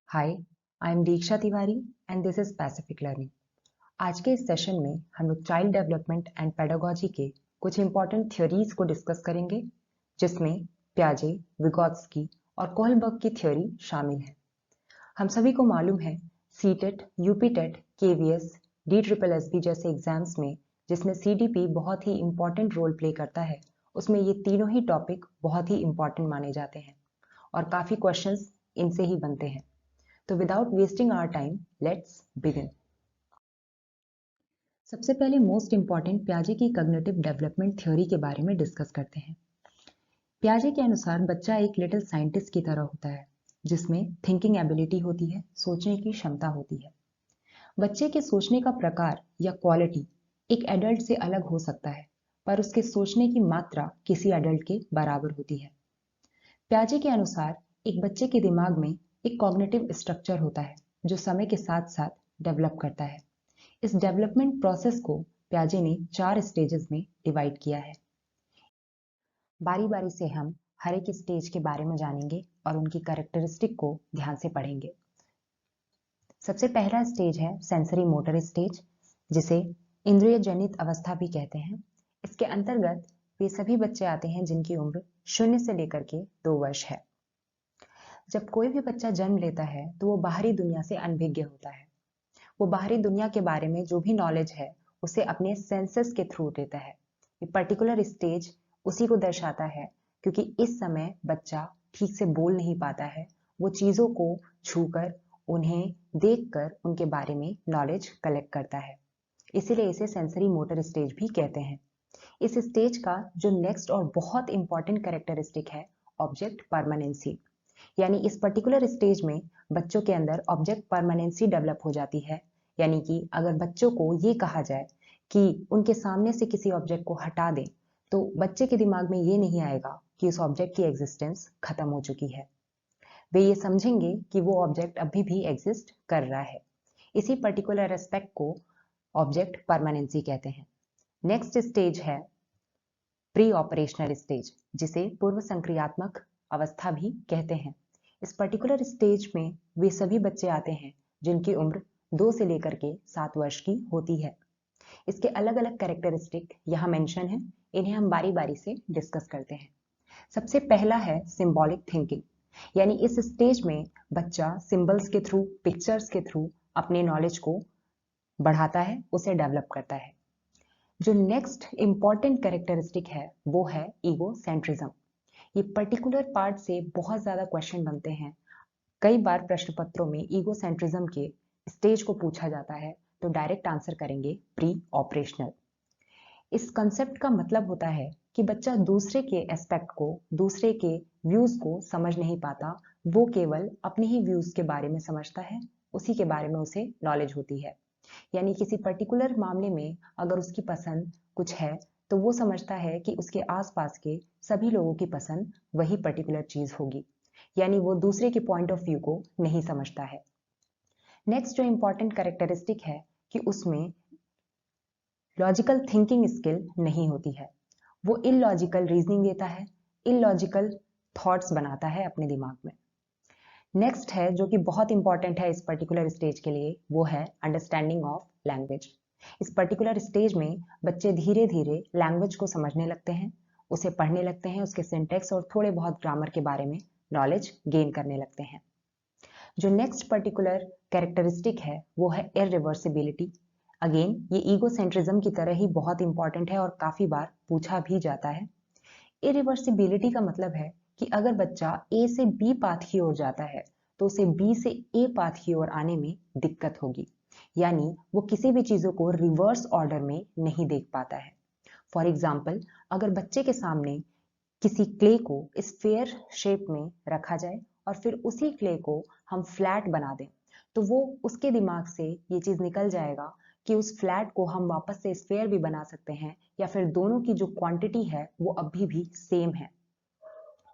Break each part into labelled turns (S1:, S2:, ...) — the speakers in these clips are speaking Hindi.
S1: Hi, I am Diksha Tiwari and this is Pacific learning. आज के इस सेशन में हम लोग चाइल्ड डेवलपमेंट एंड पेडागोजी के कुछ इंपॉर्टेंट थ्योरीज को डिस्कस करेंगे, जिसमें प्याजे, विगोत्स्की और कोहलबर्ग की थ्योरी शामिल है। हम सभी को मालूम है सीटेट, यूपीटेट, केवीएस, DSSB जैसे एग्जाम्स में जिसमें सीडीपी बहुत ही इंपॉर्टेंट रोल प्ले करता है, उसमें ये तीनों ही टॉपिक बहुत ही इंपॉर्टेंट माने जाते हैं और काफी क्वेश्चंस इनसे ही बनते हैं। तो without wasting our time, let's begin. सबसे पहले मोस्ट इंपॉर्टेंट प्याजे की कॉग्निटिव डेवलपमेंट थ्योरी के बारे में डिस्कस करते हैं। प्याजे के अनुसार बच्चा एक लिटिल साइंटिस्ट की तरह होता है, जिसमें थिंकिंग एबिलिटी होती है, सोचने की क्षमता होती है। बच्चे के सोचने का प्रकार या क्वालिटी एक एडल्ट से अलग हो सकता है, पर उसके सोचने की मात्रा किसी एडल्ट के बराबर होती है। प्याजे के अनुसार एक बच्चे के दिमाग में एक कॉग्निटिव स्ट्रक्चर होता है जो समय के साथ साथ डेवलप करता है। इस डेवलपमेंट प्रोसेस को प्याजे ने 4 स्टेजेस में डिवाइड किया है। बारी बारी से हम हर एक स्टेज के बारे में जानेंगे और उनकी कैरेक्टरिस्टिक को ध्यान से पढ़ेंगे। सबसे पहला स्टेज है सेंसरी मोटर स्टेज, जिसे इंद्रिय जनित अवस्था भी कहते हैं। इसके अंतर्गत वे सभी बच्चे आते हैं जिनकी उम्र 0 से लेकर के 2 वर्ष है। जब कोई भी बच्चा जन्म लेता है तो वो बाहरी दुनिया से अनभिज्ञ होता है। वो बाहरी दुनिया के बारे में जो भी नॉलेज है उसे अपने सेंसेस के थ्रू देता है। ये पर्टिकुलर स्टेज उसी को दर्शाता है, क्योंकि इस समय बच्चा ठीक से बोल नहीं पाता है। वो चीजों को छूकर, उन्हें देखकर उनके बारे में नॉलेज कलेक्ट करता है। इसीलिए इसे सेंसरी मोटर स्टेज भी कहते हैं। इस स्टेज का जो नेक्स्ट और बहुत इंपॉर्टेंट कैरेक्टरिस्टिक है, ऑब्जेक्ट परमानेंसी। यानी इस पर्टिकुलर स्टेज में बच्चों के अंदर ऑब्जेक्ट परमानेंसी डेवलप हो जाती है। यानी कि अगर बच्चों को ये कहा जाए कि उनके सामने से किसी ऑब्जेक्ट को हटा दें, तो बच्चे के दिमाग में ये नहीं आएगा कि उस ऑब्जेक्ट की एग्जिस्टेंस खत्म हो चुकी है। वे ये समझेंगे कि वो ऑब्जेक्ट अभी भी एग्जिस्ट कर रहा है। इसी पर्टिकुलर एस्पेक्ट को ऑब्जेक्ट परमानेंसी कहते हैं। नेक्स्ट स्टेज है प्री ऑपरेशनल स्टेज, जिसे पूर्व संक्रियात्मक अवस्था भी कहते हैं। इस पर्टिकुलर स्टेज में वे सभी बच्चे आते हैं जिनकी उम्र 2 से लेकर के 7 वर्ष की होती है। इसके अलग अलग कैरेक्टरिस्टिक यहाँ मेंशन है, इन्हें हम बारी बारी से डिस्कस करते हैं। सबसे पहला है सिंबॉलिक थिंकिंग। यानी इस स्टेज में बच्चा सिंबल्स के थ्रू, पिक्चर्स के थ्रू अपने नॉलेज को बढ़ाता है, उसे डेवलप करता है। जो नेक्स्ट इंपॉर्टेंट कैरेक्टरिस्टिक है वो है ईगो सेंट्रिज्म। ये पर्टिकुलर पार्ट से बहुत ज्यादा क्वेश्चन बनते हैं। कई बार प्रश्न पत्रों में ईगो सेंट्रिज्म के स्टेज को पूछा जाता है, तो डायरेक्ट आंसर करेंगे प्री ऑपरेशनल। इस कंसेप्ट का मतलब होता है कि बच्चा दूसरे के एस्पेक्ट को, दूसरे के व्यूज को समझ नहीं पाता। वो केवल अपने ही व्यूज के बारे में समझता है, उसी के बारे में उसे नॉलेज होती है। यानी किसी पर्टिकुलर मामले में अगर उसकी पसंद कुछ है, तो वो समझता है कि उसके आसपास के सभी लोगों की पसंद वही पर्टिकुलर चीज होगी। यानी वो दूसरे के पॉइंट ऑफ व्यू को नहीं समझता है। नेक्स्ट जो इंपॉर्टेंट कैरेक्टरिस्टिक है कि उसमें लॉजिकल थिंकिंग स्किल नहीं होती है। वो इलॉजिकल रीजनिंग देता है, इलॉजिकल थॉट्स बनाता है अपने दिमाग में। नेक्स्ट है जो कि बहुत इंपॉर्टेंट है इस पर्टिकुलर स्टेज के लिए, वो है अंडरस्टैंडिंग ऑफ लैंग्वेज। इस पर्टिकुलर स्टेज में बच्चे धीरे धीरे लैंग्वेज को समझने लगते हैं, उसे पढ़ने लगते हैं, उसके सिंटेक्स और थोड़े बहुत ग्रामर के बारे में नॉलेज गेन करने लगते हैं। जो नेक्स्ट पर्टिकुलर कैरेक्टरिस्टिक है वो है इरिवर्सिबिलिटी। अगेन ये ईगोसेंट्रिज्म की तरह ही बहुत इंपॉर्टेंट है और काफी बार पूछा भी जाता है। इरिवर्सिबिलिटी का मतलब है कि अगर बच्चा ए से बी पाथ की ओर जाता है, तो उसे बी से ए पाथ की ओर आने में दिक्कत होगी। यानी वो किसी भी चीजों को रिवर्स ऑर्डर में नहीं देख पाता है। फॉर एग्जाम्पल, अगर बच्चे के सामने किसी क्ले को स्फेयर शेप में रखा जाए और फिर उसी क्ले को हम फ्लैट बना दें, तो वो उसके दिमाग से ये चीज निकल जाएगा कि उस फ्लैट को हम वापस से स्फेयर भी बना सकते हैं, या फिर दोनों की जो क्वांटिटी है वो अभी भी सेम है।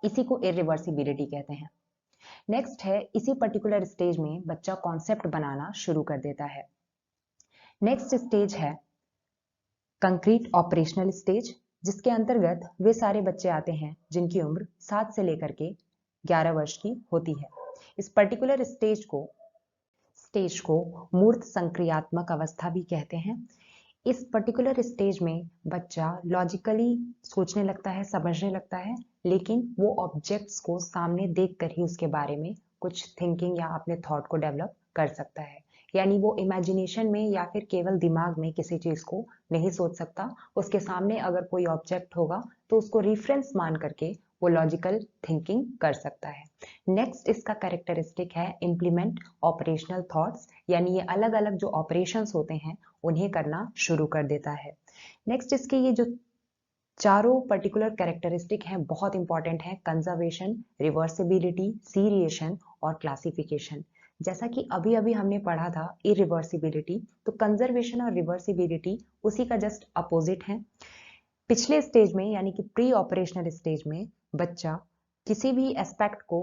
S1: इसी को इरिवर्सिबिलिटी कहते हैं। नेक्स्ट है इसी पर्टिकुलर स्टेज में बच्चा कॉन्सेप्ट बनाना शुरू कर देता है। नेक्स्ट स्टेज है कंक्रीट ऑपरेशनल स्टेज, जिसके अंतर्गत वे सारे बच्चे आते हैं जिनकी उम्र 7 से लेकर के 11 वर्ष की होती है। इस पर्टिकुलर स्टेज को मूर्त संक्रियात्मक अवस्था भी कहते हैं। इस पर्टिकुलर स्टेज में बच्चा लॉजिकली सोचने लगता है, समझने लगता है, लेकिन वो ऑब्जेक्ट्स को सामने देखकर ही उसके बारे में कुछ थिंकिंग या अपने थॉट को डेवलप कर सकता है। यानी वो इमेजिनेशन में या फिर केवल दिमाग में किसी चीज को नहीं सोच सकता। उसके सामने अगर कोई ऑब्जेक्ट होगा तो उसको रिफरेंस मान करके वो लॉजिकल थिंकिंग कर सकता है। नेक्स्ट इसका कैरेक्टरिस्टिक है इम्प्लीमेंट ऑपरेशनल थॉट्स, यानी ये अलग अलग जो ऑपरेशंस होते हैं उन्हें करना शुरू कर देता है। नेक्स्ट इसके ये जो चारों पर्टिकुलर कैरेक्टरिस्टिक हैं बहुत इंपॉर्टेंट है, कंजर्वेशन, रिवर्सिबिलिटी, सीरिएशन और क्लासिफिकेशन। जैसा कि अभी अभी हमने पढ़ा था इरिवर्सिबिलिटी, तो कंजर्वेशन और रिवर्सिबिलिटी उसी का जस्ट अपोजिट है। पिछले स्टेज में यानी कि प्री ऑपरेशनल स्टेज में बच्चा किसी भी एस्पेक्ट को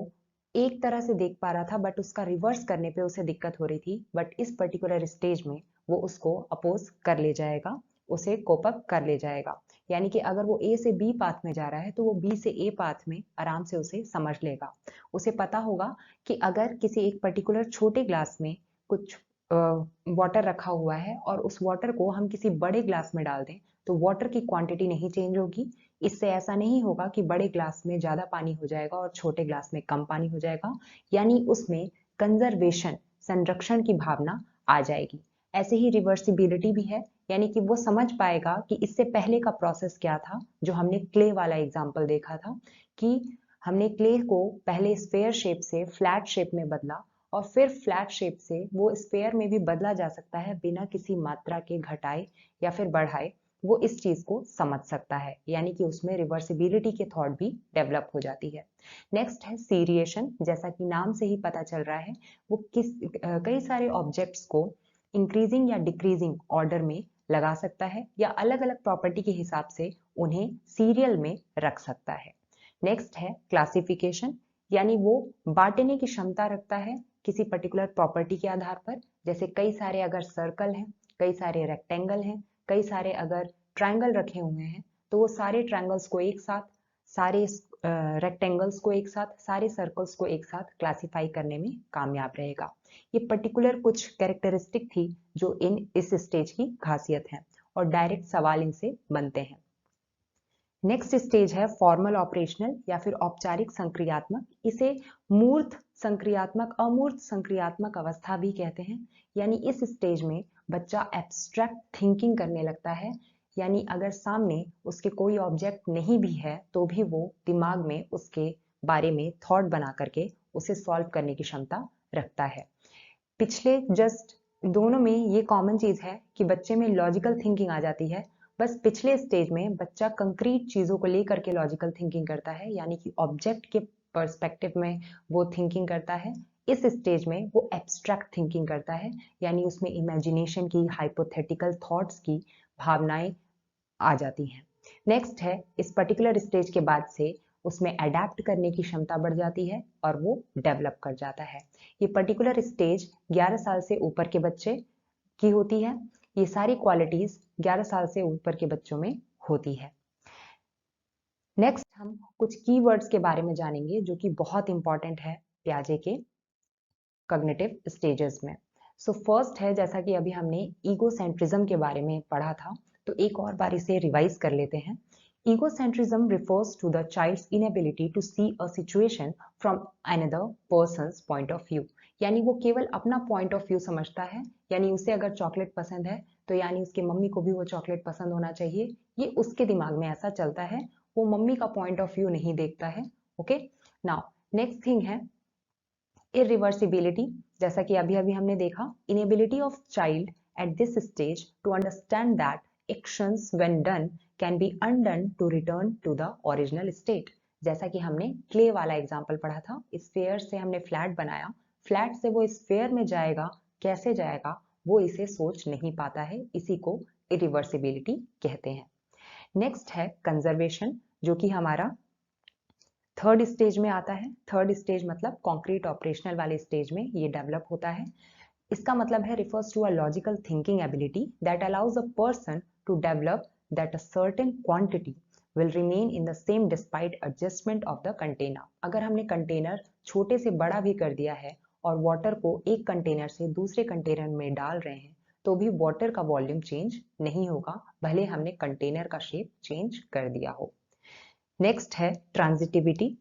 S1: एक तरह से देख पा रहा था बट उसका रिवर्स करने पे उसे दिक्कत हो रही थी, बट इस पर्टिकुलर स्टेज में वो उसको अपोज कर ले जाएगा, उसे कोप अप कर ले जाएगा। यानी कि अगर वो ए से बी पाथ में जा रहा है तो वो बी से ए पाथ में आराम से उसे समझ लेगा। उसे पता होगा कि अगर किसी एक पर्टिकुलर छोटे ग्लास में कुछ वाटर रखा हुआ है और उस वाटर को हम किसी बड़े ग्लास में डाल दें तो वाटर की क्वांटिटी नहीं चेंज होगी। इससे ऐसा नहीं होगा कि बड़े ग्लास में ज्यादा पानी हो जाएगा और छोटे ग्लास में कम पानी हो जाएगा, यानी उसमें कंजर्वेशन, संरक्षण की भावना आ जाएगी। ऐसे ही रिवर्सिबिलिटी भी है, यानी कि वो समझ पाएगा कि इससे पहले का प्रोसेस क्या था। जो हमने क्ले वाला एग्जाम्पल देखा था कि हमने क्ले को पहले स्फेयर शेप से फ्लैट शेप में बदला और फिर फ्लैट शेप से वो स्फेयर में भी बदला जा सकता है बिना किसी मात्रा के घटाए या फिर बढ़ाए। वो इस चीज को समझ सकता है, यानी कि उसमें रिवर्सिबिलिटी के थॉट भी डेवलप हो जाती है। नेक्स्ट है सीरिएशन। जैसा कि नाम से ही पता चल रहा है वो कई सारे ऑब्जेक्ट्स को इंक्रीजिंग या डिक्रीजिंग ऑर्डर में लगा सकता है या अलग अलग प्रॉपर्टी के हिसाब से उन्हें सीरियल में रख सकता है। नेक्स्ट है क्लासिफिकेशन, यानी वो बांटने की क्षमता रखता है किसी पर्टिकुलर प्रॉपर्टी के आधार पर। जैसे कई सारे अगर सर्कल हैं, कई सारे रेक्टेंगल हैं, कई सारे अगर ट्रायंगल रखे हुए हैं तो वो सारे ट्रायंगल्स को एक साथ, सारे रेक्टेंगल्स को एक साथ, सारे सर्कल्स को एक साथ क्लासिफाई करने में कामयाब रहेगा। ये पर्टिकुलर कुछ कैरेक्टरिस्टिक थी जो इस स्टेज की खासियत है और डायरेक्ट सवाल इनसे बनते हैं। नेक्स्ट स्टेज है फॉर्मल ऑपरेशनल या फिर औपचारिक संक्रियात्मक। इसे मूर्त संक्रियात्मक, अमूर्त संक्रियात्मक अवस्था भी कहते हैं। यानी इस स्टेज में बच्चा एब्स्ट्रैक्ट थिंकिंग करने लगता है, यानी अगर सामने उसके कोई ऑब्जेक्ट नहीं भी है तो भी वो दिमाग में उसके बारे में थॉट बना करके उसे सॉल्व करने की क्षमता रखता है। पिछले जस्ट दोनों में ये कॉमन चीज है कि बच्चे में लॉजिकल थिंकिंग आ जाती है। बस पिछले स्टेज में बच्चा कंक्रीट चीजों को लेकर के लॉजिकल थिंकिंग करता है, यानी कि ऑब्जेक्ट के पर्सपेक्टिव में वो थिंकिंग करता है। इस स्टेज में वो एब्स्ट्रैक्ट थिंकिंग करता है, यानी उसमें इमेजिनेशन की, हाइपोथेटिकल थॉट्स की भावनाएं आ जाती हैं। नेक्स्ट है इस पर्टिकुलर स्टेज के बाद से उसमें अडेप्ट करने की क्षमता बढ़ जाती है और वो डेवलप कर जाता है। ये पर्टिकुलर स्टेज 11 साल से ऊपर के बच्चे की होती है। ये सारी क्वालिटीज 11 साल से ऊपर के बच्चों में होती है। नेक्स्ट हम कुछ कीवर्ड्स के बारे में जानेंगे जो कि बहुत इंपॉर्टेंट है प्याजे के कॉग्निटिव स्टेजेस में। सो फर्स्ट है, जैसा कि अभी हमने ईगोसेंट्रिज्म के बारे में पढ़ा था, तो एक और बार इसे रिवाइज कर लेते हैं। Egocentrism refers to the child's inability to see a situation from another person's point of view. यानी वो केवल अपना पॉइंट ऑफ व्यू समझता है, यानी उसे अगर चॉकलेट पसंद है तो यानी उसकी मम्मी को भी वो चॉकलेट पसंद होना चाहिए, ये उसके दिमाग में ऐसा चलता है। वो मम्मी का पॉइंट ऑफ व्यू नहीं देखता है। ओके, नाउ नेक्स्ट थिंग है इरिवर्सिबिलिटी। जैसा कि अभी अभी हमने देखा, inability of child at this stage to understand that actions when done can be undone to return to the original state. जैसा कि हमने क्ले वाला एग्जांपल पढ़ा था, स्फेयर से हमने फ्लैट बनाया, फ्लैट से वो स्फेयर में जाएगा, कैसे जाएगा वो इसे सोच नहीं पाता है, इसी को इरिवर्सिबिलिटी कहते हैं। नेक्स्ट है कंजर्वेशन, जो कि हमारा थर्ड स्टेज में आता है। थर्ड स्टेज मतलब कॉन्क्रीट ऑपरेशनल वाले स्टेज में ये डेवलप होता है। इसका मतलब है refers to a logical thinking ability that allows a person to develop that a certain quantity will remain in the same despite adjustment of the container. अगर हमने कंटेनर छोटे से बड़ा भी कर दिया है और वाटर को एक कंटेनर से दूसरे कंटेनर में डाल रहे हैं तो भी वाटर का वॉल्यूम चेंज नहीं होगा, भले हमने कंटेनर का शेप चेंज कर दिया हो। नेक्स्ट है ट्रांजिटिविटी।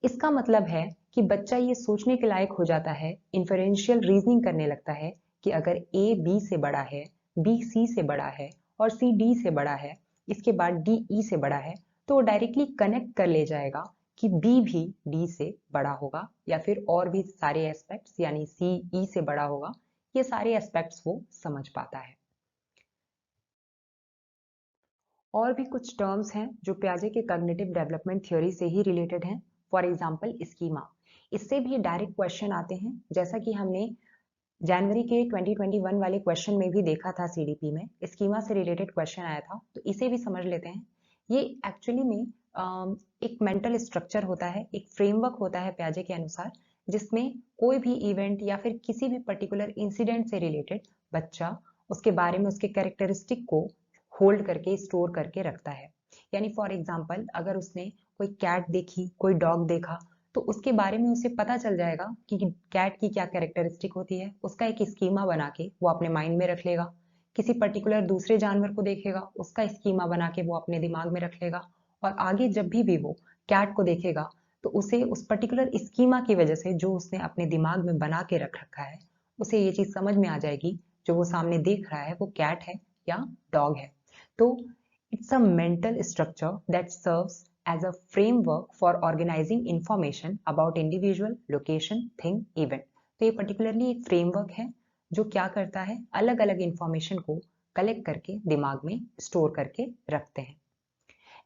S1: इसका मतलब है कि बच्चा ये सोचने के लायक हो जाता है, इन्फरेंशियल रीजनिंग करने लगता है कि अगर A B से बड़ा है, B C से बड़ा है और C D से बड़ा है, इसके बाद D E से बड़ा है, तो वो डायरेक्टली कनेक्ट कर ले जाएगा कि B भी D से बड़ा होगा या फिर और भी सारे एस्पेक्ट्स यानी C E से बड़ा होगा। ये सारे एस्पेक्ट्स वो समझ पाता है। और भी कुछ टर्म्स हैं जो पियाजे के कॉग्निटिव डेवलपमेंट थ्योरी से ही रिलेटेड हैं। फॉर एग्जांपल स्कीमा, इससे भी डायरेक्ट क्वेश्चन आते हैं, जैसा कि हमने जनवरी के 2021 वाले क्वेश्चन में भी देखा था। सीडीपी में स्कीमा से रिलेटेड क्वेश्चन आया था, तो इसे भी समझ लेते हैं। ये एक्चुअली में एक मेंटल स्ट्रक्चर होता है, एक फ्रेमवर्क होता है पियाजे के अनुसार, जिसमें कोई भी इवेंट या फिर किसी भी पर्टिकुलर इंसिडेंट से रिलेटेड बच्चा उसके बारे में उसके कैरेक्टरिस्टिक को होल्ड करके स्टोर करके रखता है। यानी फॉर एग्जाम्पल अगर उसने कोई कैट देखी, कोई डॉग देखा, तो उसके बारे में उसे पता चल जाएगा कि कैट की क्या कैरेक्टरिस्टिक होती है, उसका एक स्कीमा बना के वो अपने माइंड में रख लेगा। किसी पर्टिकुलर दूसरे जानवर को देखेगा, उसका स्कीमा बना के वो अपने दिमाग में रख लेगा और आगे जब भी वो कैट को देखेगा तो उसे उस पर्टिकुलर स्कीमा की वजह से जो उसने अपने दिमाग में बना के रख रखा है, उसे ये चीज समझ में आ जाएगी जो वो सामने देख रहा है वो कैट है या डॉग है। तो it's a mental structure that serves as a framework for organizing information about individual, location, thing, event. तो ये पर्टिकुलरली एक फ्रेमवर्क है जो क्या करता है, अलग अलग इंफॉर्मेशन को कलेक्ट करके दिमाग में स्टोर करके रखते हैं।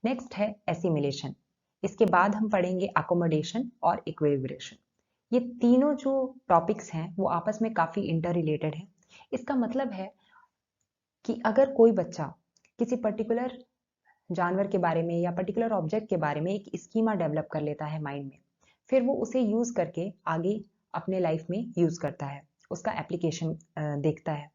S1: नेक्स्ट है एसिमिलेशन। इसके बाद हम पढ़ेंगे अकोमोडेशन और इक्विलिब्रेशन। ये तीनों जो टॉपिक्स हैं वो आपस में काफी इंटर रिलेटेड है। इसका मतलब है कि अगर कोई बच्चा किसी पर्टिकुलर जानवर के बारे में या पर्टिकुलर ऑब्जेक्ट के बारे में एक स्कीमा डेवलप कर लेता है माइंड में, फिर वो उसे यूज करके आगे अपने लाइफ में यूज करता है, उसका एप्लीकेशन देखता है।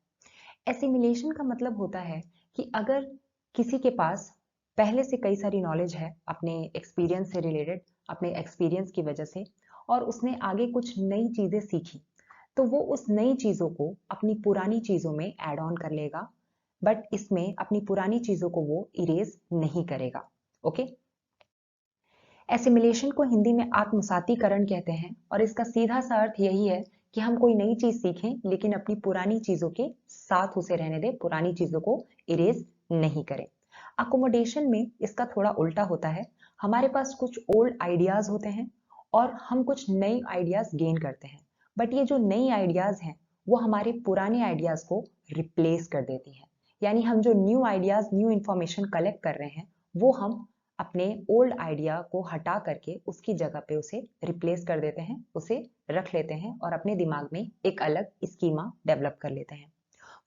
S1: एसिमिलेशन का मतलब होता है कि अगर किसी के पास पहले से कई सारी नॉलेज है अपने एक्सपीरियंस से रिलेटेड, अपने एक्सपीरियंस की वजह से, और उसने आगे कुछ नई चीजें सीखी, तो वो उस नई चीजों को अपनी पुरानी चीजों में ऐड ऑन कर लेगा, बट इसमें अपनी पुरानी चीजों को वो इरेज नहीं करेगा। ओके, एसिमिलेशन को हिंदी में आत्मसातीकरण कहते हैं और इसका सीधा सा अर्थ यही है कि हम कोई नई चीज सीखें लेकिन अपनी पुरानी चीजों के साथ उसे रहने दें, पुरानी चीजों को इरेज नहीं करें। अकोमोडेशन में इसका थोड़ा उल्टा होता है, हमारे पास कुछ ओल्ड आइडियाज होते हैं और हम कुछ नई आइडियाज गेन करते हैं, बट ये जो नई आइडियाज हैं वो हमारे पुराने आइडियाज को रिप्लेस कर देती हैं। यानी हम जो new ideas, new information collect कर रहे हैं, वो हम अपने ओल्ड आइडिया को हटा करके उसकी जगह पे उसे रिप्लेस कर देते हैं, उसे रख लेते हैं और अपने दिमाग में एक अलग स्कीमा डेवलप कर लेते हैं।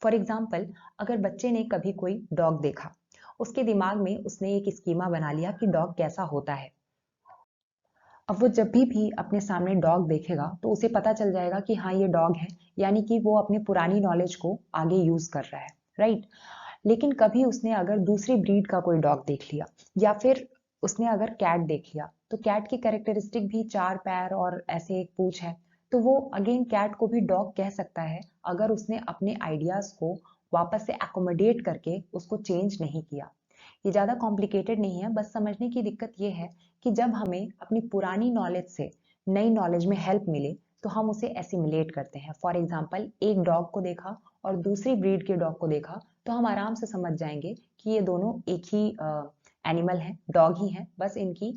S1: फॉर एग्जाम्पल अगर बच्चे ने कभी कोई डॉग देखा, उसके दिमाग में उसने एक स्कीमा बना लिया कि डॉग कैसा होता है। अब वो जब भी अपने सामने डॉग देखेगा तो उसे पता चल जाएगा कि हाँ ये डॉग है, यानी कि वो अपने पुरानी नॉलेज को आगे यूज कर रहा है, राइट। लेकिन कभी उसने अगर दूसरी ब्रीड का कोई डॉग देख लिया या फिर उसने अगर कैट देख लिया, तो कैट की कैरेक्टरिस्टिक भी 4 पैर और ऐसे एक पूंछ है, तो वो अगेन कैट को भी डॉग कह सकता है अगर उसने अपने आइडियाज को वापस से एकोमोडेट करके उसको चेंज नहीं किया। ये ज्यादा कॉम्प्लिकेटेड नहीं है, बस समझने की दिक्कत ये है कि जब हमें अपनी पुरानी नॉलेज से नई नॉलेज में हेल्प मिले तो हम उसे एसिमिलेट करते हैं। फॉर एग्जाम्पल एक डॉग को देखा और दूसरी ब्रीड के डॉग को देखा तो हम आराम से समझ जाएंगे कि ये दोनों एक ही एनिमल है, डॉग ही है, बस इनकी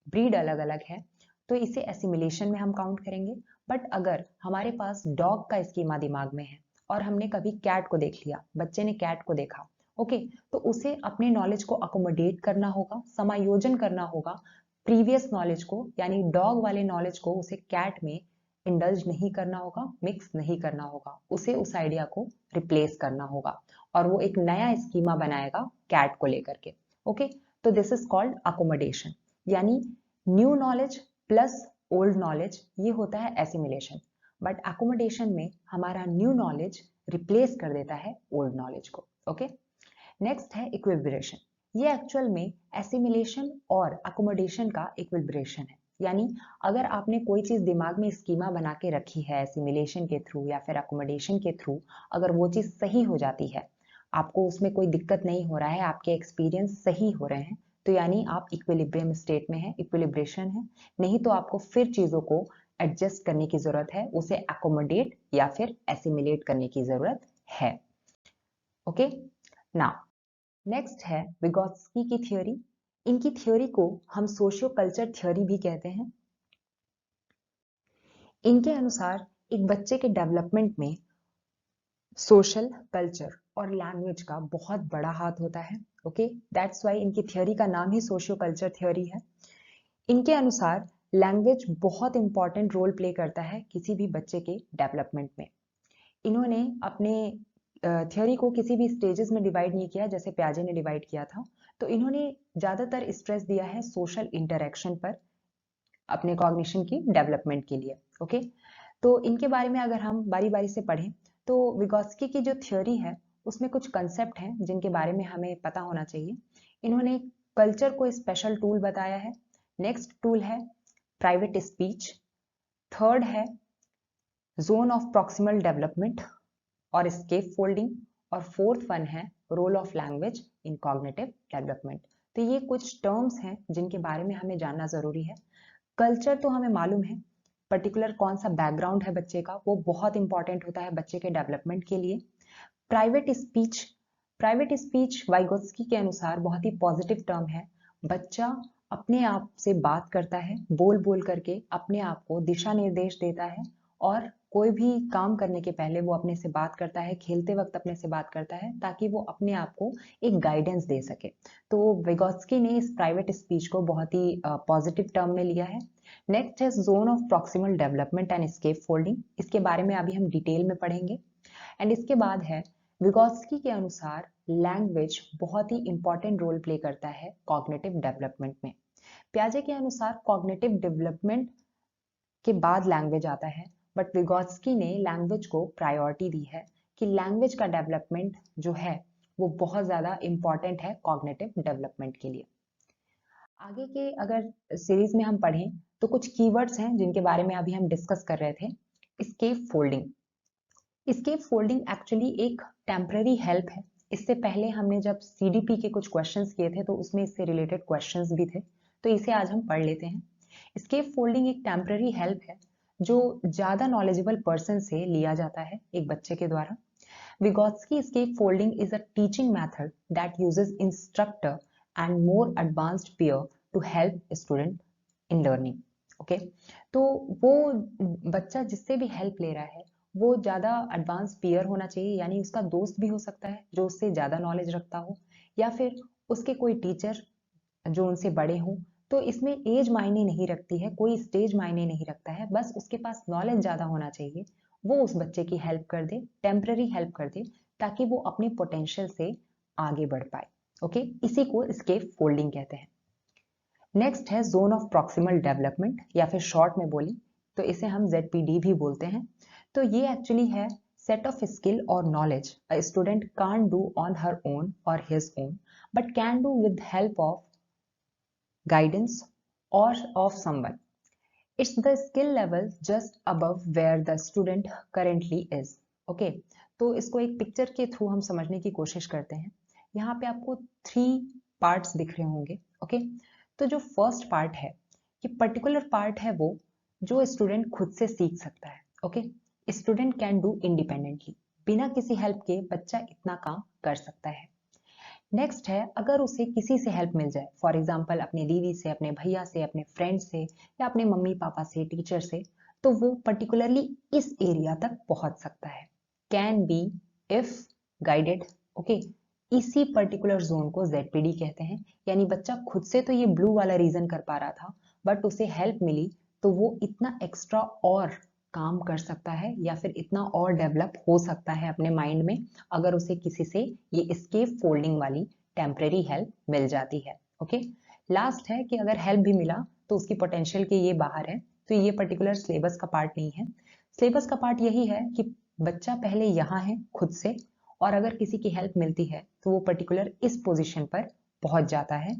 S1: ब्रीड अलग अलग है, तो इसे एसिमिलेशन में हम काउंट करेंगे। बट अगर हमारे पास डॉग का स्कीमा दिमाग में है और हमने कभी कैट को देख लिया, बच्चे ने कैट को देखा, ओके, तो उसे अपने नॉलेज को अकोमोडेट करना होगा, समायोजन करना होगा प्रीवियस नॉलेज को, यानी डॉग वाले नॉलेज को उसे कैट में इंडल्ज नहीं करना होगा, मिक्स नहीं करना होगा, उसे उस आइडिया को रिप्लेस करना होगा और वो एक नया स्कीमा बनाएगा कैट को लेकर के। ओके, तो दिस इज कॉल्ड अकोमोडेशन, यानी new knowledge plus old knowledge, ये होता है एसिमिलेशन। बट अकोमोडेशन में हमारा न्यू नॉलेज रिप्लेस कर देता है ओल्ड नॉलेज को। ओके, नेक्स्ट है इक्विलिब्रेशन। ये एक्चुअल में एसिमिलेशन और अकोमोडेशन का इक्विलिब्रेशन है। यानी अगर आपने कोई चीज दिमाग में स्कीमा बना के रखी है एसिमिलेशन के थ्रू या फिर अकोमोडेशन के थ्रू, अगर वो चीज सही हो जाती है, आपको उसमें कोई दिक्कत नहीं हो रहा है, आपके एक्सपीरियंस सही हो रहे हैं, तो यानी आप इक्विलिब्रियम स्टेट में है, इक्विलिब्रेशन है। नहीं तो आपको फिर चीजों को एडजस्ट करने की जरूरत है, उसे अकोमोडेट या फिर एसिमिलेट करने की जरूरत है। ओके, नाउ नेक्स्ट है विगोत्स्की की थ्योरी। इनकी थ्योरी को हम सोशियो कल्चर थ्योरी भी कहते हैं। इनके अनुसार एक बच्चे के डेवलपमेंट में सोशल, कल्चर और लैंग्वेज का बहुत बड़ा हाथ होता है। ओके, दैट्स वाई इनकी थ्योरी का नाम ही सोशियो कल्चर थ्योरी है। इनके अनुसार लैंग्वेज बहुत इंपॉर्टेंट रोल प्ले करता है किसी भी बच्चे के डेवलपमेंट में। इन्होंने अपने थ्योरी को किसी भी स्टेजेस में डिवाइड नहीं किया जैसे प्याजे ने डिवाइड किया था। तो इन्होंने ज्यादातर स्ट्रेस दिया है सोशल इंटरेक्शन पर अपने कॉग्निशन की डेवलपमेंट के लिए। ओके, तो इनके बारे में अगर हम बारी बारी से पढ़ें तो विगोत्स्की की जो थ्योरी है उसमें कुछ कंसेप्ट हैं जिनके बारे में हमें पता होना चाहिए। इन्होंने कल्चर को स्पेशल टूल बताया है। नेक्स्ट टूल है प्राइवेट स्पीच, थर्ड है जोन ऑफ प्रॉक्सिमल डेवलपमेंट और स्केप फोल्डिंग, और फोर्थ वन है role of language in cognitive development. तो ये कुछ टर्म्स हैं जिनके बारे में हमें जानना जरूरी है। कल्चर तो हमें मालूम है, पर्टिकुलर कौन सा बैकग्राउंड है बच्चे का, वो बहुत इंपॉर्टेंट होता है बच्चे के डेवलपमेंट के लिए। प्राइवेट स्पीच वाइगोत्स्की के अनुसार बहुत ही पॉजिटिव टर्म है। बच्चा अपने आप से बात करता है, बोल बोल करके अपने आप को दिशा निर्देश देता है, और कोई भी काम करने के पहले वो अपने से बात करता है, खेलते वक्त अपने से बात करता है, ताकि वो अपने आप को एक गाइडेंस दे सके। तो विगोत्स्की ने इस प्राइवेट स्पीच को बहुत ही पॉजिटिव टर्म में लिया है। नेक्स्ट है zone of proximal development and scaffolding. इसके बारे में अभी हम डिटेल में पढ़ेंगे। एंड इसके बाद है विगोत्स्की के अनुसार लैंग्वेज बहुत ही इंपॉर्टेंट रोल प्ले करता है कॉग्निटिव डेवलपमेंट में। प्याजे के अनुसार कॉग्निटिव डेवलपमेंट के बाद लैंग्वेज आता है, बट विगोत्स्की ने लैंग्वेज को प्रायोरिटी दी है कि लैंग्वेज का डेवलपमेंट जो है वो बहुत ज्यादा इंपॉर्टेंट है कॉग्निटिव डेवलपमेंट के लिए। आगे के अगर सीरीज में हम पढ़ें तो कुछ कीवर्ड्स हैं जिनके बारे में अभी हम डिस्कस कर रहे थे। Scaffolding. Scaffolding actually एक टेम्पररी हेल्प है। इससे पहले हमने जब सीडीपी के कुछ क्वेश्चंस किए थे तो उसमें इससे रिलेटेड क्वेश्चंस भी थे, तो इसे आज हम पढ़ लेते हैं। स्केप फोल्डिंग एक टेम्पररी हेल्प है जो ज्यादा नॉलेजेबल पर्सन से लिया जाता है एक बच्चे के द्वारा। Vygotsky scaffolding is a teaching method that uses instructor and more advanced peer to help student in learning. Okay? तो वो बच्चा जिससे भी हेल्प ले रहा है वो ज्यादा एडवांस पीयर होना चाहिए, यानी उसका दोस्त भी हो सकता है जो उससे ज्यादा नॉलेज रखता हो, या फिर उसके कोई टीचर जो उनसे बड़े हों। तो इसमें एज मायने नहीं रखती है, कोई स्टेज मायने नहीं रखता है, बस उसके पास नॉलेज ज्यादा होना चाहिए। वो उस बच्चे की हेल्प कर दे, टेम्पररी हेल्प कर दे, ताकि वो अपने पोटेंशियल से आगे बढ़ पाए। ओके, इसी को स्केप फोल्डिंग कहते हैं। नेक्स्ट है जोन ऑफ प्रॉक्सिमल डेवलपमेंट, या फिर शॉर्ट में बोली तो इसे हम ZPD भी बोलते हैं। तो ये एक्चुअली है set of skill or knowledge a student can't do on her own or his own, but can do with help of guidance or of someone. It's the skill level just above where the student currently is. Okay, तो इसको एक पिक्चर के थ्रू हम समझने की कोशिश करते हैं। यहाँ पे आपको 3 पार्ट्स दिख रहे होंगे। ओके, तो जो फर्स्ट पार्ट है, ये पर्टिकुलर पार्ट है वो जो स्टूडेंट खुद से सीख सकता है। Okay, student can do independently, बिना किसी हेल्प के बच्चा इतना काम कर सकता है। नेक्स्ट है अगर उसे किसी से हेल्प मिल जाए, फॉर एग्जाम्पल अपने दीदी से, अपने भैया से, अपने फ्रेंड से, या अपने मम्मी पापा से, टीचर से, तो वो पर्टिकुलरली इस एरिया तक पहुंच सकता है। Can be if guided. Okay, इसी पर्टिकुलर जोन को ZPD कहते हैं। यानी बच्चा खुद से तो ये ब्लू वाला रीजन कर पा रहा था, बट उसे हेल्प मिली तो वो इतना एक्स्ट्रा और काम कर सकता है, या फिर इतना और डेवलप हो सकता है अपने माइंड में, अगर उसे किसी से ये स्केप फोल्डिंग वाली टेम्परेरी हेल्प मिल जाती है। ओके, लास्ट है कि अगर हेल्प भी मिला तो उसकी पोटेंशियल के ये बाहर है, तो ये पर्टिकुलर सिलेबस का पार्ट नहीं है। सिलेबस का पार्ट यही है कि बच्चा पहले यहाँ है खुद से, और अगर किसी की हेल्प मिलती है तो वो पर्टिकुलर इस पोजीशन पर पहुंच जाता है।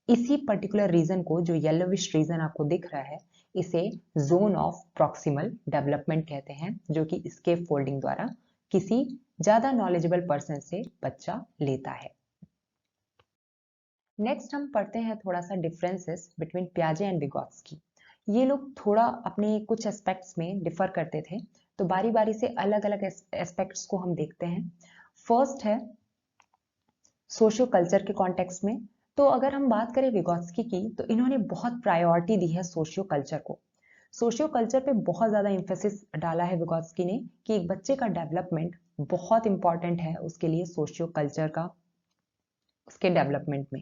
S1: इसी पर्टिकुलर रीजन को, जो येलोविश रीजन आपको दिख रहा है, इसे जोन ऑफ प्रॉक्सिमल डेवलपमेंट कहते हैं, जो कि स्केप फोल्डिंग द्वारा किसी ज्यादा नॉलेजेबल पर्सन से बच्चा लेता है। नेक्स्ट हम पढ़ते हैं थोड़ा सा डिफरेंसेस बिटवीन पियाजे एंड विगोत्स्की। ये लोग थोड़ा अपने कुछ एस्पेक्ट्स में डिफर करते थे, तो बारी बारी से अलग अलग एस्पेक्ट्स को हम देखते हैं। फर्स्ट है सोशियो कल्चर के कॉन्टेक्स्ट में। तो अगर हम बात करें विगोत्स्की की, तो इन्होंने बहुत प्रायोरिटी दी है सोशियो कल्चर को। सोशियो कल्चर पे बहुत ज़्यादा इम्फेसिस डाला है विगोत्स्की ने कि एक बच्चे का डेवलपमेंट बहुत इंपॉर्टेंट है उसके लिए, सोशियो कल्चर का उसके डेवलपमेंट में।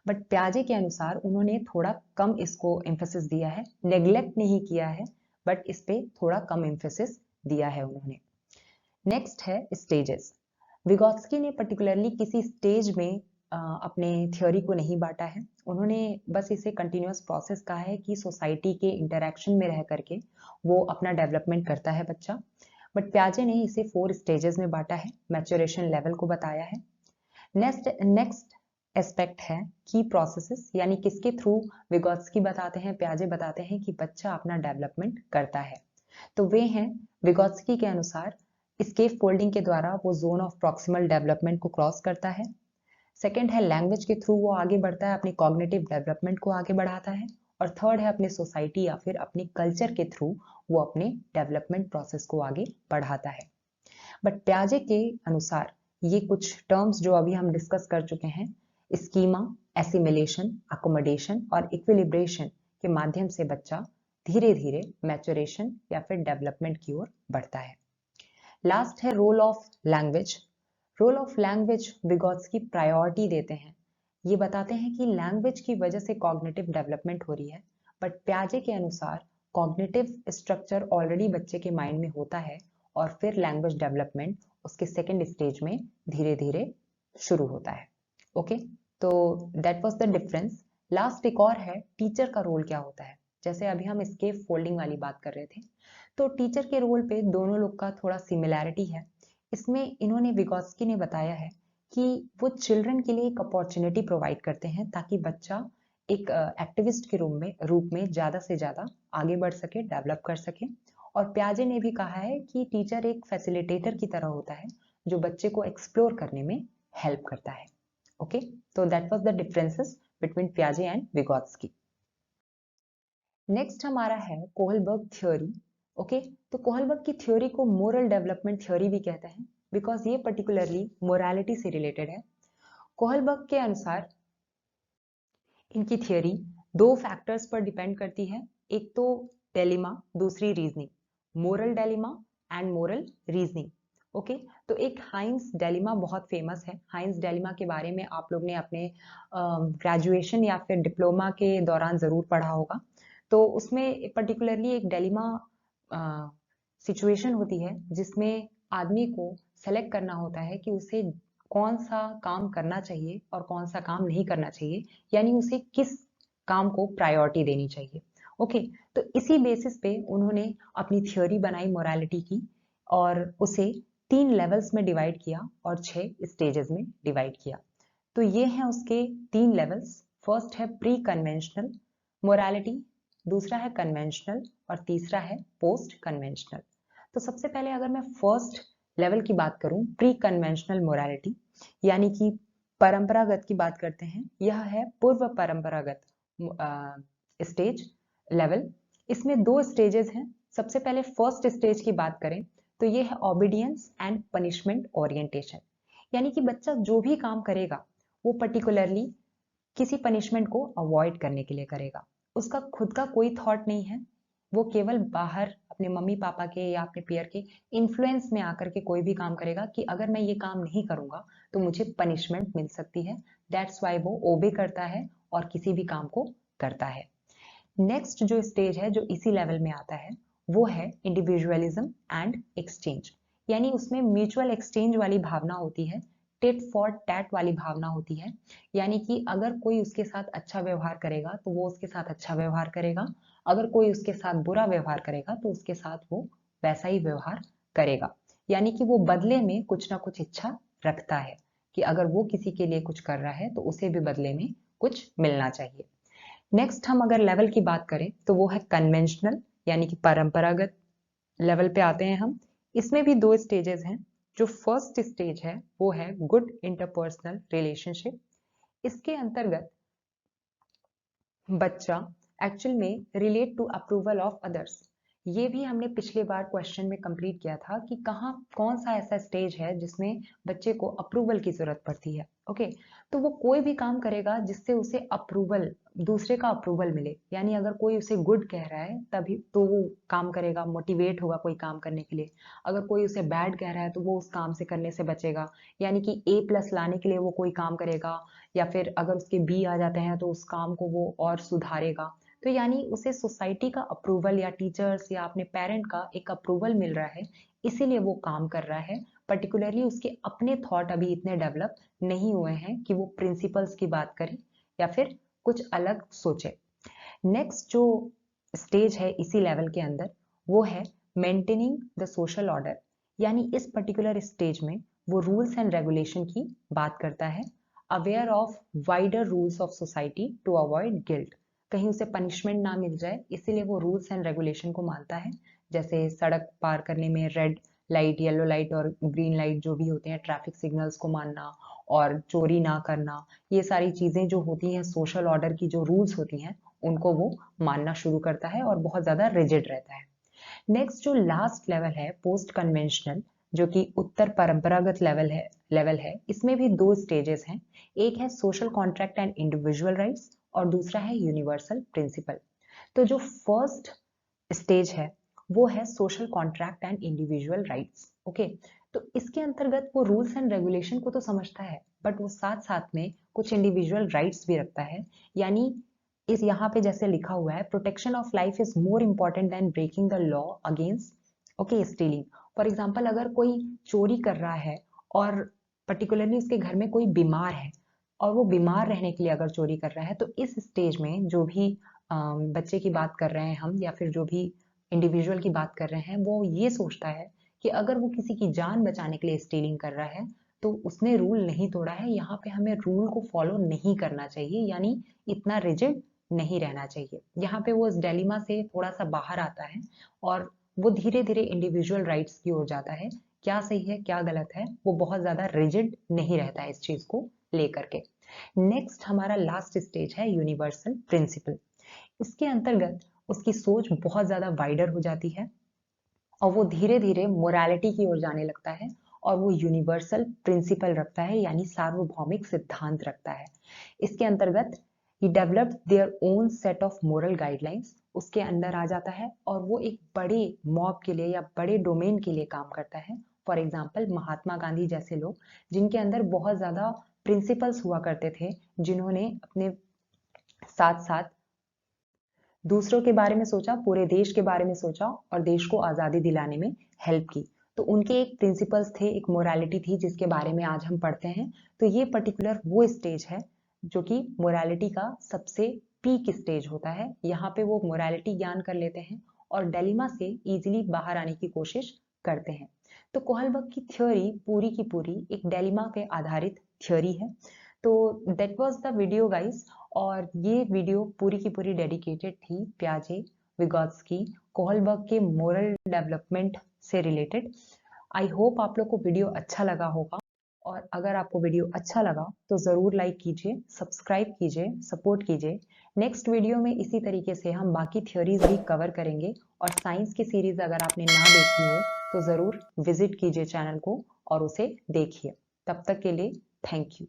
S1: बट प्याजे के अनुसार उन्होंने थोड़ा कम इसको इम्फेसिस दिया है, नेग्लेक्ट नहीं किया है, बट इस पे थोड़ा कम इम्फेसिस दिया है उन्होंने। नेक्स्ट है स्टेजेस। विगोत्स्की ने पर्टिकुलरली किसी स्टेज में अपने थ्योरी को नहीं बांटा है। उन्होंने बस इसे कंटिन्यूअस प्रोसेस कहा है कि सोसाइटी के इंटरेक्शन में रह करके वो अपना डेवलपमेंट करता है बच्चा। बट प्याजे ने इसे 4 स्टेजेस में बांटा है, मैच्योरेशन लेवल को बताया है। नेक्स्ट एस्पेक्ट है की प्रोसेसेस, यानी किसके थ्रू विगोत्स्की बताते हैं, प्याजे बताते हैं कि बच्चा अपना डेवलपमेंट करता है। तो वे हैं विगोत्स्की के अनुसार स्केप फोल्डिंग के द्वारा वो जोन ऑफ प्रॉक्सिमल डेवलपमेंट को क्रॉस करता है। सेकंड है लैंग्वेज के थ्रू वो आगे बढ़ता है, अपनी कॉग्निटिव डेवलपमेंट को आगे बढ़ाता है। और थर्ड है अपने सोसाइटी या फिर अपने कल्चर के थ्रू वो अपने डेवलपमेंट प्रोसेस को आगे बढ़ाता है। बट प्याजे के अनुसार ये कुछ टर्म्स जो अभी हम डिस्कस कर चुके हैं, स्कीमा, एसिमिलेशन, अकोमोडेशन और इक्विलिब्रेशन के माध्यम से बच्चा धीरे धीरे मैच्योरेशन या फिर डेवलपमेंट की ओर बढ़ता है। लास्ट है role of language. Role of language Vygotsky priority देते हैं। ये बताते हैं कि लैंग्वेज की वजह से कॉग्निटिव डेवलपमेंट हो रही है, बट प्याजे के अनुसार कॉग्निटिव स्ट्रक्चर ऑलरेडी बच्चे के माइंड में होता है और फिर लैंग्वेज डेवलपमेंट उसके सेकेंड स्टेज में धीरे धीरे शुरू होता है। ओके, तो that was the difference. Last एक और है, टीचर का रोल क्या होता है। जैसे अभी हम स्केप फोल्डिंग वाली बात कर रहे थे, तो टीचर के रोल पे दोनों लोग का थोड़ा सिमिलैरिटी है। इसमें इन्होंने विगोत्स्की ने बताया है कि वो चिल्ड्रन के लिए एक अपॉर्चुनिटी प्रोवाइड करते हैं ताकि बच्चा एक एक्टिविस्ट के रूप में ज़्यादा से ज़्यादा आगे बढ़ सके, डेवलप कर सके। और प्याजे ने भी कहा है कि टीचर एक फैसिलिटेटर की तरह होता है जो बच्चे को एक्सप्लोर करने में हेल्प करता है। ओके, तो that was the differences between प्याजे एंड विगोत्स्की। नेक्स्ट हमारा है कोहलबर्ग थ्योरी। ओके, तो कोहलबर्ग की थ्योरी को मोरल डेवलपमेंट थ्योरी भी कहते हैं बिकॉज ये पर्टिकुलरली मोरालिटी से रिलेटेड है। कोहलबर्ग के अनुसार इनकी थ्योरी 2 फैक्टर्स पर डिपेंड करती है, एक तो डेलिमा, दूसरी reasoning. Moral dilemma and moral reasoning. Okay, तो एक हाइंस डेलिमा बहुत फेमस है। हाइंस डेलिमा के बारे में आप लोग ने अपने ग्रेजुएशन या फिर डिप्लोमा के दौरान ज़रूर पढ़ा होगा। तो उसमें पर्टिकुलरली एक डेलिमा सिचुएशन होती है जिसमें आदमी को सेलेक्ट करना होता है कि उसे कौन सा काम करना चाहिए और कौन सा काम नहीं करना चाहिए, यानी उसे किस काम को प्रायोरिटी देनी चाहिए। ओके, तो इसी बेसिस पे उन्होंने अपनी थ्योरी बनाई मोरालिटी की और उसे 3 लेवल्स में डिवाइड किया और 6 स्टेजेस में डिवाइड किया। तो ये हैं उसके 3 लेवल्स। फर्स्ट है प्री कन्वेंशनल मोरालिटी, दूसरा है कन्वेंशनल और तीसरा है पोस्ट कन्वेंशनल। तो सबसे पहले अगर मैं फर्स्ट लेवल की बात करूं, प्री कन्वेंशनल मोरालिटी यानी कि परंपरागत की बात करते हैं, यह है पूर्व परंपरागत स्टेज लेवल। इसमें 2 स्टेजेस हैं। सबसे पहले फर्स्ट स्टेज की बात करें तो ये है ओबीडियंस एंड पनिशमेंट ओरिएंटेशन, यानी कि बच्चा जो भी काम करेगा वो पर्टिकुलरली किसी पनिशमेंट को अवॉइड करने के लिए करेगा। उसका खुद का कोई थॉट नहीं है, वो केवल बाहर अपने मम्मी पापा के या अपने पीयर के इन्फ्लुएंस में आकर के कोई भी काम करेगा कि अगर मैं ये काम नहीं करूंगा तो मुझे पनिशमेंट मिल सकती है। दैट्स वाई वो ओबे करता है और किसी भी काम को करता है। नेक्स्ट जो स्टेज है जो इसी लेवल में आता है वो है इंडिविजुअलिज्म एंड एक्सचेंज, यानी उसमें म्यूचुअल एक्सचेंज वाली भावना होती है, टिट फॉर टैट वाली भावना होती है। यानी कि अगर कोई उसके साथ अच्छा व्यवहार करेगा तो वो उसके साथ अच्छा व्यवहार करेगा, अगर कोई उसके साथ बुरा व्यवहार करेगा तो उसके साथ वो वैसा ही व्यवहार करेगा, यानी कि वो बदले में कुछ ना कुछ इच्छा रखता है। कि अगर वो किसी के लिए कुछ कर रहा है तो उसे भी बदले में कुछ मिलना चाहिए। नेक्स्ट हम अगर लेवल की बात करें तो वो है कन्वेंशनल, यानी कि परंपरागत लेवल पे आते हैं हम। इसमें भी दो स्टेजेस हैं। जो फर्स्ट स्टेज है वो है गुड इंटरपर्सनल रिलेशनशिप। इसके अंतर्गत बच्चा एक्चुअल में relate to approval of others. ये भी हमने पिछले बार क्वेश्चन में कंप्लीट किया था कि कहाँ कौन सा ऐसा स्टेज है जिसमें बच्चे को अप्रूवल की जरूरत पड़ती है। ओके, तो वो कोई भी काम करेगा जिससे उसे अप्रूवल, दूसरे का अप्रूवल मिले। यानी अगर कोई उसे गुड कह रहा है तभी तो वो काम करेगा, मोटिवेट होगा कोई काम करने के लिए। अगर कोई उसे बैड कह रहा है तो वो उस काम से करने से बचेगा। यानी कि A+ लाने के लिए वो कोई काम करेगा, या फिर अगर उसके B आ जाते हैं तो उस काम को वो और सुधारेगा। तो यानी उसे सोसाइटी का अप्रूवल या टीचर्स या अपने पेरेंट का एक अप्रूवल मिल रहा है, इसीलिए वो काम कर रहा है। पर्टिकुलरली उसके अपने थॉट अभी इतने डेवलप नहीं हुए हैं कि वो प्रिंसिपल्स की बात करे या फिर कुछ अलग सोचे। नेक्स्ट जो स्टेज है इसी लेवल के अंदर वो है मेंटेनिंग द सोशल ऑर्डर। यानी इस पर्टिकुलर स्टेज में वो रूल्स एंड रेगुलेशन की बात करता है, aware of wider rules of society to avoid guilt. कहीं उसे पनिशमेंट ना मिल जाए इसीलिए वो रूल्स एंड रेगुलेशन को मानता है। जैसे सड़क पार करने में रेड लाइट, येलो लाइट और ग्रीन लाइट जो भी होते हैं, ट्रैफिक सिग्नल्स को मानना और चोरी ना करना, ये सारी चीजें जो होती हैं सोशल ऑर्डर की जो रूल्स होती हैं उनको वो मानना शुरू करता है और बहुत ज्यादा रिजिड रहता है। नेक्स्ट जो लास्ट लेवल है पोस्ट कन्वेंशनल, जो कि उत्तर परंपरागत लेवल है, इसमें भी दो स्टेजेस हैं। एक है social contract and individual rights और दूसरा है यूनिवर्सल प्रिंसिपल। तो जो फर्स्ट स्टेज है वो है social contract and individual rights. Okay, तो इसके अंतर्गत वो रूल्स एंड रेगुलेशन को तो समझता है बट वो साथ साथ में कुछ इंडिविजुअल राइट्स भी रखता है। यानी इस यहाँ पे जैसे लिखा हुआ है, protection of life is more important than breaking the law against okay stealing. For example अगर कोई चोरी कर रहा है और पर्टिकुलरली उसके घर में कोई बीमार है और वो बीमार रहने के लिए अगर चोरी कर रहा है, तो इस स्टेज में जो भी बच्चे की बात कर रहे हैं हम या फिर जो भी इंडिविजुअल की बात कर रहे हैं, वो ये सोचता है कि अगर वो किसी की जान बचाने के लिए स्टीलिंग कर रहा है तो उसने रूल नहीं तोड़ा है, यहाँ पे हमें रूल को फॉलो नहीं करना चाहिए, यानी इतना रिजिड नहीं रहना चाहिए। यहाँ पे वो इस डिलेमा से थोड़ा सा बाहर आता है और वो धीरे धीरे इंडिविजुअल राइट्स की ओर जाता है। क्या सही है क्या गलत है वो बहुत ज्यादा रिजिड नहीं रहता है इस चीज को लेकर के। नेक्स्ट हमारा लास्ट स्टेज है यूनिवर्सल प्रिंसिपल। इसके अंतर्गत उसकी सोच बहुत ज्यादा वाइडर हो जाती है और वो धीरे धीरे मोरालिटी की ओर जाने लगता है और वो यूनिवर्सल प्रिंसिपल रखता है, यानी सार्वभौमिक सिद्धांत रखता है। इसके अंतर्गत ही developed their own set of moral guidelines उसके अंदर आ जाता है और वो एक बड़े मॉब के लिए या बड़े डोमेन के लिए काम करता है। फॉर एग्जाम्पल महात्मा गांधी जैसे लोग जिनके अंदर बहुत ज्यादा प्रिंसिपल्स हुआ करते थे, जिन्होंने अपने साथ साथ दूसरों के बारे में सोचा, पूरे देश के बारे में सोचा और देश को आजादी दिलाने में हेल्प की। तो उनके एक प्रिंसिपल्स थे, एक मोरालिटी थी जिसके बारे में आज हम पढ़ते हैं। तो ये पर्टिकुलर वो स्टेज है जो कि मोरालिटी का सबसे पीक स्टेज होता है। यहाँ पे वो मोरालिटी ज्ञान कर लेते हैं और डिलेमा से इजीली बाहर आने की कोशिश करते हैं। तो कोहलबर्ग की थ्योरी पूरी की पूरी एक डिलेमा पे आधारित थ्योरी है। तो that was the video guys, और ये वीडियो पूरी की पूरी डेडिकेटेड थी प्याजे, विगोत्स्की, कोहलबर्ग के मोरल डेवलपमेंट से रिलेटेड। आई होप आप लोग को वीडियो अच्छा लगा होगा, और अगर आपको वीडियो अच्छा लगा तो ज़रूर लाइक कीजिए, सब्सक्राइब कीजिए, सपोर्ट कीजिए। नेक्स्ट वीडियो में इसी तरीके से हम बाकी थ्योरीज भी कवर करेंगे, और साइंस की सीरीज अगर आपने ना देखी हो तो ज़रूर विजिट कीजिए चैनल को और उसे देखिए। तब तक के लिए थैंक यू।